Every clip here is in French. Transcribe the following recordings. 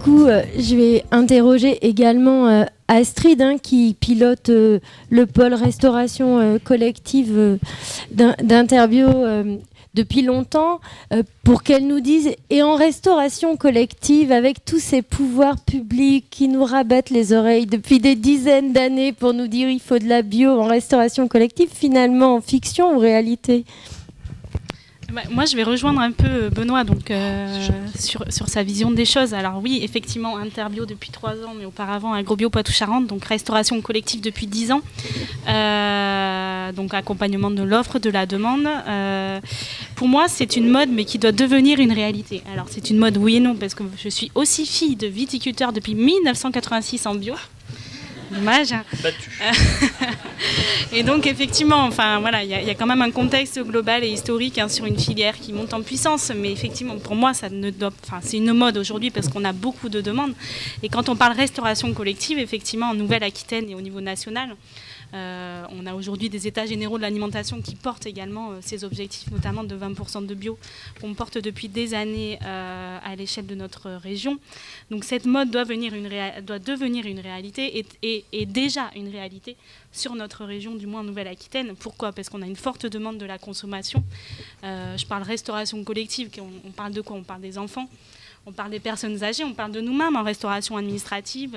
coup, je vais interroger également Astrid, hein, qui pilote le pôle restauration collective d'Interbio depuis longtemps, pour qu'elle nous dise, et en restauration collective, avec tous ces pouvoirs publics qui nous rabattent les oreilles depuis des dizaines d'années pour nous dire il faut de la bio en restauration collective, finalement en fiction ou réalité? Moi, je vais rejoindre un peu Benoît donc, sur sa vision des choses. Alors oui, effectivement, Interbio depuis 3 ans, mais auparavant Agrobio Poitou-Charentes, donc restauration collective depuis 10 ans. Donc accompagnement de l'offre, de la demande. Pour moi, c'est une mode, mais qui doit devenir une réalité. Alors c'est une mode, oui et non, parce que je suis aussi fille de viticulteur depuis 1986 en bio. Dommage. Et donc effectivement, enfin voilà, il y a quand même un contexte global et historique sur une filière qui monte en puissance. Mais effectivement, pour moi, c'est une mode aujourd'hui parce qu'on a beaucoup de demandes. Et quand on parle restauration collective, effectivement, en Nouvelle-Aquitaine et au niveau national, on a aujourd'hui des états généraux de l'alimentation qui portent également ces objectifs, notamment de 20% de bio, qu'on porte depuis des années à l'échelle de notre région. Donc cette mode doit devenir une réalité et déjà une réalité sur notre région, du moins en Nouvelle-Aquitaine. Pourquoi? Parce qu'on a une forte demande de la consommation. Je parle restauration collective, on parle de quoi? On parle des enfants. On parle des personnes âgées, on parle de nous-mêmes en restauration administrative.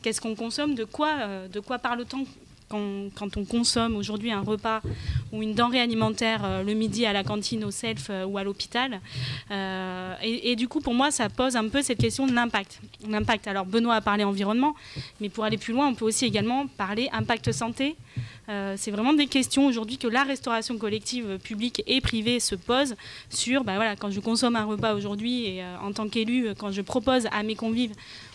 Qu'est-ce qu'on consomme? De quoi parle-t-on quand on consomme aujourd'hui un repas ou une denrée alimentaire le midi à la cantine, au self ou à l'hôpital. Et du coup, pour moi, ça pose un peu cette question de l'impact. Alors, Benoît a parlé environnement, mais pour aller plus loin, on peut aussi également parler impact santé. C'est vraiment des questions aujourd'hui que la restauration collective publique et privée se pose sur, voilà, quand je consomme un repas aujourd'hui et en tant qu'élu, quand je propose à mes convives,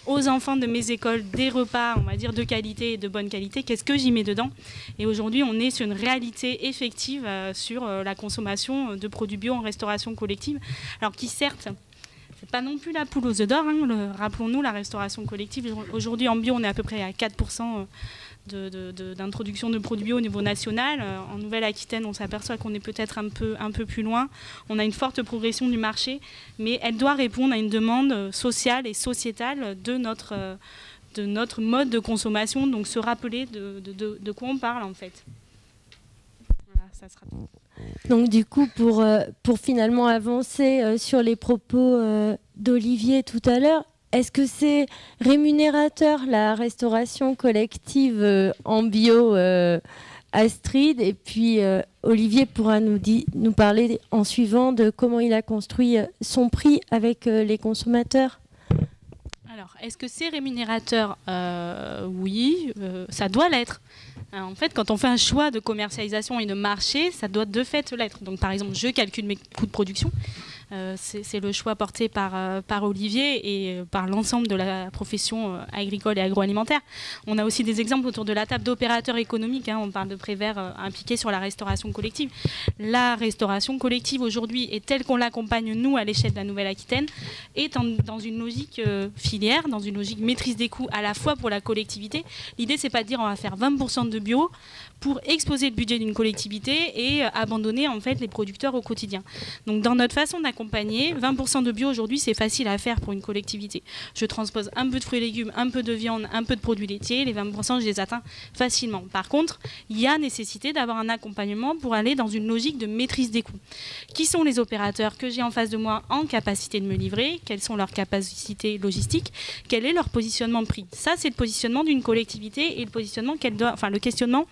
aux enfants de mes écoles, des repas, on va dire, de qualité et de bonne qualité, qu'est-ce que j'y mets dedans? Et aujourd'hui, on est sur une réalité effective sur la consommation de produits bio en restauration collective. Alors qui, certes, c'est pas non plus la poule aux œufs d'or, hein, rappelons-nous, la restauration collective, aujourd'hui en bio, on est à peu près à 4% d'introduction de produits bio au niveau national. En Nouvelle-Aquitaine, on s'aperçoit qu'on est peut-être un peu plus loin. On a une forte progression du marché, mais elle doit répondre à une demande sociale et sociétale de notre mode de consommation, donc se rappeler de quoi on parle en fait. Voilà, ça sera tout. Donc du coup, pour finalement avancer sur les propos d'Olivier tout à l'heure, est-ce que c'est rémunérateur la restauration collective en bio, Astrid? Et puis Olivier pourra nous parler en suivant de comment il a construit son prix avec les consommateurs. Alors, est-ce que c'est rémunérateur? Oui, ça doit l'être. En fait, quand on fait un choix de commercialisation et de marché, ça doit de fait l'être. Donc, par exemple, je calcule mes coûts de production. C'est le choix porté par Olivier et par l'ensemble de la profession agricole et agroalimentaire. On a aussi des exemples autour de la table d'opérateurs économiques. On parle de Prévert impliqués sur la restauration collective. La restauration collective aujourd'hui, et telle qu'on l'accompagne nous à l'échelle de la Nouvelle-Aquitaine, est dans une logique filière, dans une logique maîtrise des coûts à la fois pour la collectivité. L'idée, c'est pas de dire on va faire 20% de bio pour exposer le budget d'une collectivité et abandonner en fait les producteurs au quotidien. Donc dans notre façon d'accompagner, 20% de bio aujourd'hui c'est facile à faire pour une collectivité. Je transpose un peu de fruits et légumes, un peu de viande, un peu de produits laitiers, les 20% je les atteins facilement. Par contre, il y a nécessité d'avoir un accompagnement pour aller dans une logique de maîtrise des coûts. Qui sont les opérateurs que j'ai en face de moi en capacité de me livrer? Quelles sont leurs capacités logistiques? Quel est leur positionnement de prix? Ça c'est le positionnement d'une collectivité et le positionnement le questionnement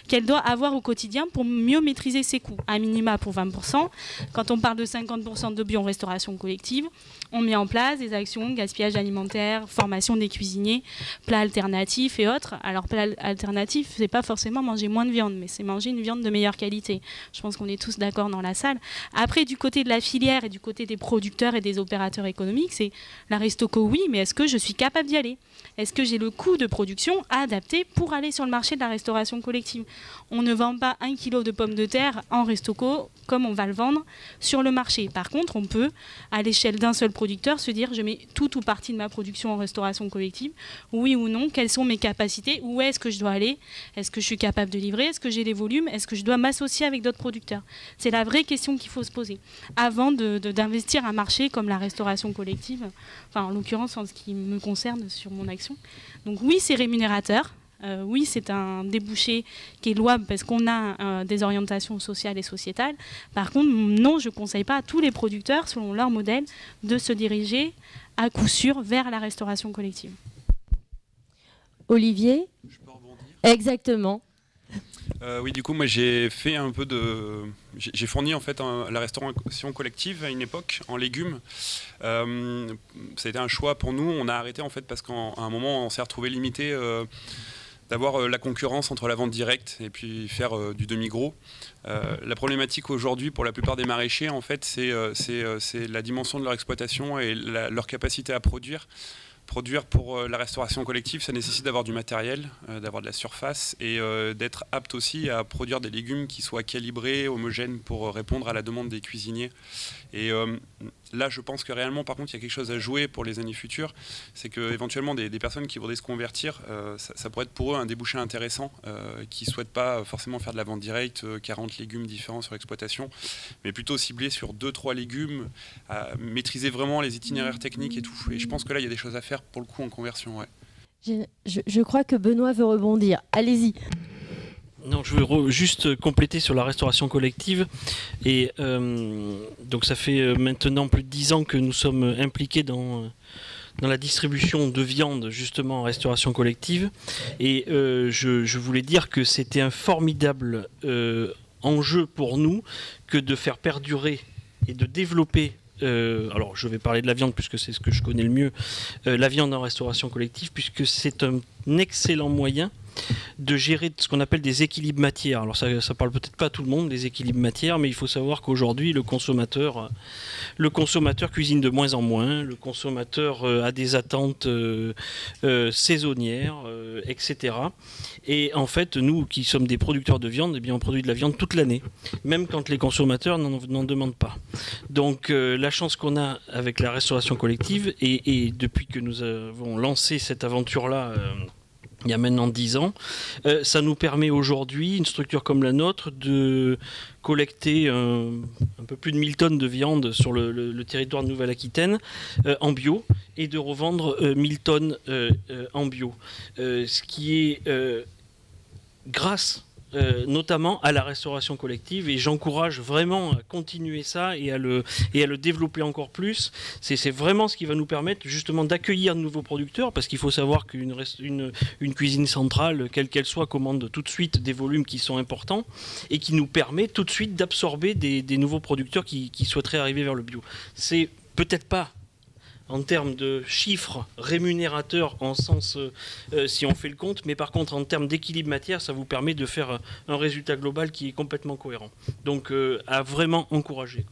qu'elle doit avoir au quotidien pour mieux maîtriser ses coûts. À minima pour 20%. Quand on parle de 50% de bio en restauration collective, on met en place des actions, gaspillage alimentaire, formation des cuisiniers, plats alternatifs et autres. Alors, plats alternatifs, c'est pas forcément manger moins de viande, mais c'est manger une viande de meilleure qualité. Je pense qu'on est tous d'accord dans la salle. Après, du côté de la filière et du côté des producteurs et des opérateurs économiques, c'est la Restoco, oui, mais est-ce que je suis capable d'y aller? Est-ce que j'ai le coût de production adapté pour aller sur le marché de la restauration collective? On ne vend pas 1 kilo de pommes de terre en Restoco comme on va le vendre sur le marché. Par contre, on peut, à l'échelle d'un seul producteur, se dire je mets tout ou partie de ma production en restauration collective, oui ou non, quelles sont mes capacités, où est-ce que je dois aller, est-ce que je suis capable de livrer, est-ce que j'ai les volumes, est-ce que je dois m'associer avec d'autres producteurs. C'est la vraie question qu'il faut se poser avant d'investir un marché comme la restauration collective, enfin en l'occurrence en ce qui me concerne sur mon action. Donc oui, c'est rémunérateur. Oui, c'est un débouché qui est louable parce qu'on a des orientations sociales et sociétales. Par contre, non, je ne conseille pas à tous les producteurs, selon leur modèle, de se diriger à coup sûr vers la restauration collective. Olivier ? Je peux rebondir ? Exactement. Oui, du coup, moi j'ai fait un peu de... J'ai fourni en fait la restauration collective à une époque en légumes. Ça a été un choix pour nous. On a arrêté en fait parce qu'à un moment on s'est retrouvé limité d'avoir la concurrence entre la vente directe et puis faire du demi-gros. La problématique aujourd'hui pour la plupart des maraîchers en fait c'est la dimension de leur exploitation et leur capacité à produire. Produire pour la restauration collective, ça nécessite d'avoir du matériel, d'avoir de la surface et d'être apte aussi à produire des légumes qui soient calibrés, homogènes pour répondre à la demande des cuisiniers. Et là, je pense que réellement, par contre, il y a quelque chose à jouer pour les années futures. C'est qu'éventuellement, des personnes qui voudraient se convertir, ça pourrait être pour eux un débouché intéressant, qui ne souhaitent pas forcément faire de la vente directe, 40 légumes différents sur l'exploitation, mais plutôt cibler sur 2-3 légumes, maîtriser vraiment les itinéraires techniques et tout. Et je pense que là, il y a des choses à faire pour le coup en conversion. Ouais. Je crois que Benoît veut rebondir. Allez-y. Non, je veux juste compléter sur la restauration collective. Et donc ça fait maintenant plus de 10 ans que nous sommes impliqués dans la distribution de viande justement en restauration collective. Et je voulais dire que c'était un formidable enjeu pour nous que de faire perdurer et de développer alors je vais parler de la viande puisque c'est ce que je connais le mieux, la viande en restauration collective, puisque c'est un excellent moyen de gérer ce qu'on appelle des équilibres matières. Alors ça parle peut-être pas à tout le monde, des équilibres matières, mais il faut savoir qu'aujourd'hui le consommateur cuisine de moins en moins, le consommateur a des attentes saisonnières, etc. Et en fait, nous qui sommes des producteurs de viande, eh bien, on produit de la viande toute l'année, même quand les consommateurs n'en demandent pas. Donc la chance qu'on a avec la restauration collective, et depuis que nous avons lancé cette aventure-là, il y a maintenant 10 ans, ça nous permet aujourd'hui, une structure comme la nôtre, de collecter un peu plus de 1000 tonnes de viande sur le territoire de Nouvelle-Aquitaine en bio, et de revendre 1000 tonnes en bio. Ce qui est grâce notamment à la restauration collective, et j'encourage vraiment à continuer ça et à le développer encore plus. C'est vraiment ce qui va nous permettre justement d'accueillir de nouveaux producteurs, parce qu'il faut savoir qu'une cuisine centrale, quelle qu'elle soit, commande tout de suite des volumes qui sont importants et qui nous permet tout de suite d'absorber des nouveaux producteurs qui souhaiteraient arriver vers le bio. C'est peut-être pas en termes de chiffres rémunérateurs en sens si on fait le compte, mais par contre en termes d'équilibre matière, ça vous permet de faire un résultat global qui est complètement cohérent. Donc à vraiment encourager.